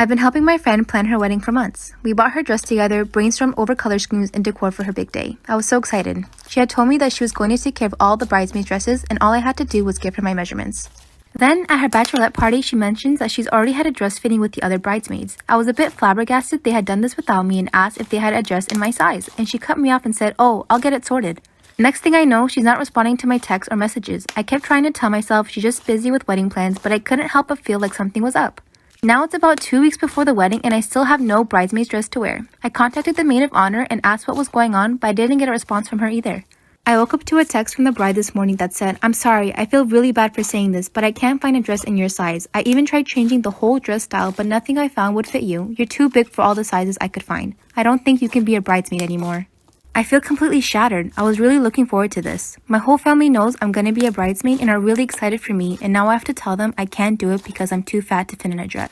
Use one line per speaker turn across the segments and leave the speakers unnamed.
I've been helping my friend plan her wedding for months. We bought her dress together, brainstormed over color schemes and decor for her big day. I was so excited. She had told me that she was going to take care of all the bridesmaids' dresses and all I had to do was give her my measurements. Then, at her bachelorette party, she mentions that she's already had a dress fitting with the other bridesmaids. I was a bit flabbergasted they had done this without me and asked if they had a dress in my size, and she cut me off and said, "Oh, I'll get it sorted." Next thing I know, she's not responding to my texts or messages. I kept trying to tell myself she's just busy with wedding plans, but I couldn't help but feel like something was up. Now it's about 2 weeks before the wedding and I still have no bridesmaid's dress to wear. I contacted the maid of honor and asked what was going on, but I didn't get a response from her either. I woke up to a text from the bride this morning that said, "I'm sorry, I feel really bad for saying this, but I can't find a dress in your size. I even tried changing the whole dress style, but nothing I found would fit you. You're too big for all the sizes I could find. I don't think you can be a bridesmaid anymore." I feel completely shattered. I was really looking forward to this. My whole family knows I'm gonna be a bridesmaid and are really excited for me, and now I have to tell them I can't do it because I'm too fat to fit in a dress.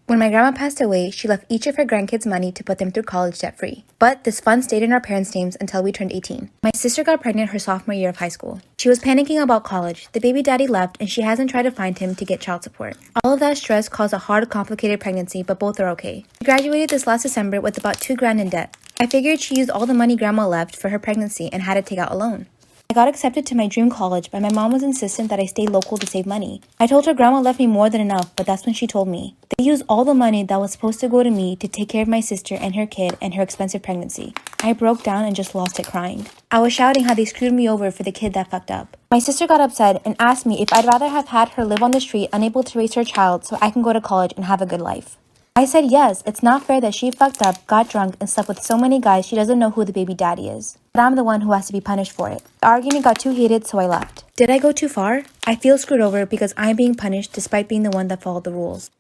When my grandma passed away, she left each of her grandkids money to put them through college debt-free. But this fund stayed in our parents' names until we turned 18. My sister got pregnant her sophomore year of high school. She was panicking about college. The baby daddy left and she hasn't tried to find him to get child support. All of that stress caused a hard, complicated pregnancy, but both are okay. She graduated this last December with about $2,000 in debt. I figured she used all the money grandma left for her pregnancy and had to take out a loan. I got accepted to my dream college, but my mom was insistent that I stay local to save money. I told her grandma left me more than enough, but that's when she told me. They used all the money that was supposed to go to me to take care of my sister and her kid and her expensive pregnancy. I broke down and just lost it crying. I was shouting how they screwed me over for the kid that fucked up. My sister got upset and asked me if I'd rather have had her live on the street unable to raise her child so I can go to college and have a good life. I said yes, it's not fair that she fucked up, got drunk, and slept with so many guys she doesn't know who the baby daddy is. But I'm the one who has to be punished for it. The argument got too heated, so I left. Did I go too far? I feel screwed over because I'm being punished despite being the one that followed the rules.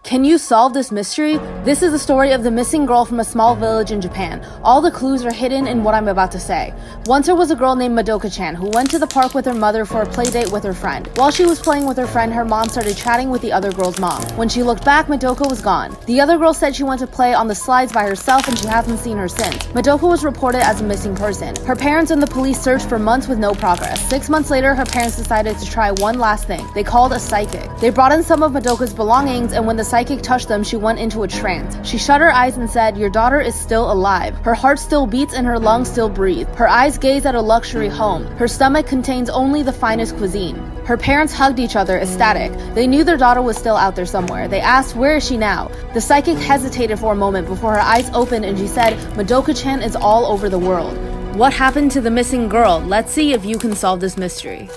Can you solve this mystery? This is the story of the missing girl from a small village in Japan. All the clues are hidden in what I'm about to say. Once there was a girl named Madoka-chan who went to the park with her mother for a play date with her friend. While she was playing with her friend, her mom started chatting with the other girl's mom. When she looked back, Madoka was gone. The other girl said she went to play on the slides by herself and she hasn't seen her since. Madoka was reported as a missing person. Her parents and the police searched for months with no progress. 6 months later, her parents decided to try one last thing. They called a psychic. They brought in some of Madoka's belongings, and when the psychic touched them, she went into a trance. She shut her eyes and said, "Your daughter is still alive. Her heart still beats and her lungs still breathe. Her eyes gaze at a luxury home. Her stomach contains only the finest cuisine." Her parents hugged each other, ecstatic. They knew their daughter was still out there somewhere. They asked, "Where is she now?" The psychic hesitated for a moment before her eyes opened and she said, "Madoka-chan is all over the world." What happened to the missing girl? Let's see if you can solve this mystery.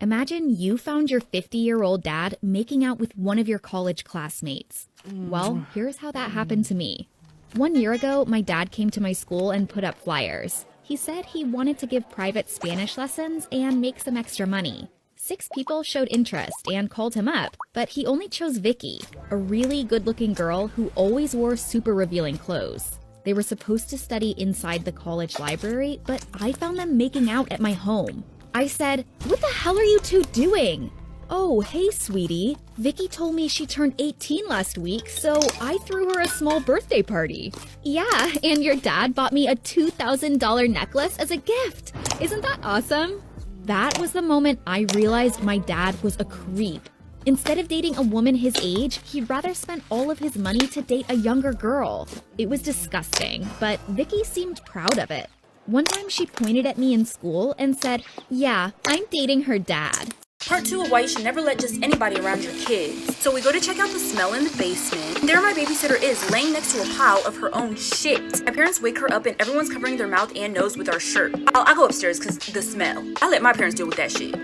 Imagine you found your 50-year-old dad making out with one of your college classmates. Well, here's how that happened to me. 1 year ago, my dad came to my school and put up flyers. He said he wanted to give private Spanish lessons and make some extra money. 6 people showed interest and called him up, but he only chose Vicky, a really good-looking girl who always wore super revealing clothes. They were supposed to study inside the college library, but I found them making out at my home. I said, "What the hell are you two doing?" "Oh, hey, sweetie. Vicky told me she turned 18 last week, so I threw her a small birthday party." "Yeah, and your dad bought me a $2,000 necklace as a gift. Isn't that awesome?" That was the moment I realized my dad was a creep. Instead of dating a woman his age, he'd rather spend all of his money to date a younger girl. It was disgusting, but Vicky seemed proud of it. One time she pointed at me in school and said, "Yeah, I'm dating her dad."
Part 2 of why you should never let just anybody around your kids. So we go to check out the smell in the basement. There my babysitter is, laying next to a pile of her own shit. My parents wake her up and everyone's covering their mouth and nose with our shirt. I'll go upstairs because the smell. I let my parents deal with that shit.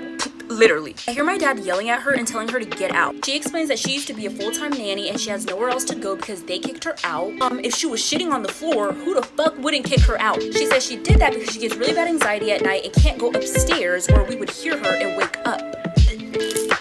Literally. I hear my dad yelling at her and telling her to get out. She explains that she used to be a full-time nanny and she has nowhere else to go because they kicked her out. If she was shitting on the floor, who the fuck wouldn't kick her out? She says she did that because she gets really bad anxiety at night and can't go upstairs or we would hear her and wake up.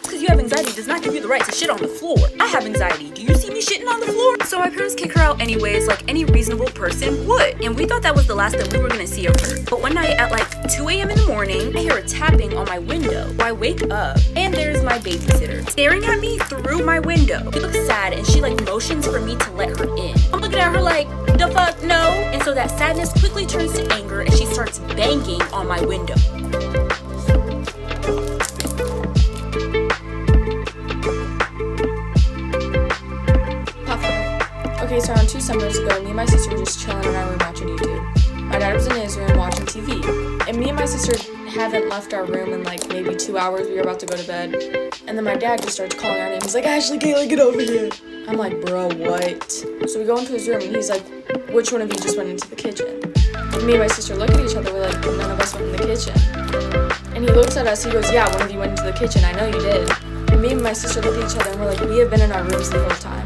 Because you have anxiety does not give you the right to shit on the floor. I have anxiety. Do you see me shitting on the floor? So my parents kick her out anyways, like any reasonable person would. And we thought that was the last that we were gonna see of her. But one night at like 2 a.m. in the morning, I hear a tapping on my window. I wake up and there's my babysitter. lizard staring at me through my window. She looks sad and she like motions for me to let her in. I'm looking at her like, the fuck, no? And so that sadness quickly turns to anger and she starts banging on my window.
Okay, so around 2 summers ago, me and my sister were just chilling in our room watching YouTube. My dad was in his room watching TV. And me and my sister haven't left our room in like maybe 2 hours. We were about to go to bed. And then my dad just starts calling our name. He's like, Ashley, Kayla, get over here. I'm like, bro, what? So we go into his room and he's like, which one of you just went into the kitchen? And me and my sister look at each other. We're like, none of us went in the kitchen. And he looks at us. He goes, yeah, one of you went into the kitchen. I know you did. And me and my sister look at each other and we're like, we have been in our rooms the whole time.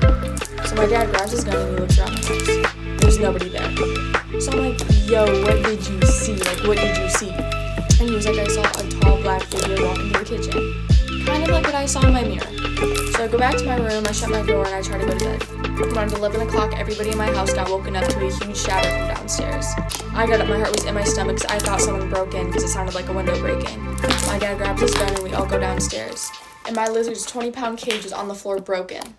So my dad grabs his gun and he looks around the house. There's nobody there. So I'm like, yo, what did you see? Like, what did you see? And he was like, I saw a tall black figure walk into the kitchen. Kind of like what I saw in my mirror. So I go back to my room, I shut my door, and I try to go to bed. Around 11 o'clock, everybody in my house got woken up to a huge shatter from downstairs. I got up, my heart was in my stomach because I thought someone broke in because it sounded like a window breaking. My dad grabs his gun and we all go downstairs. And my lizard's 20-pound cage was on the floor broken.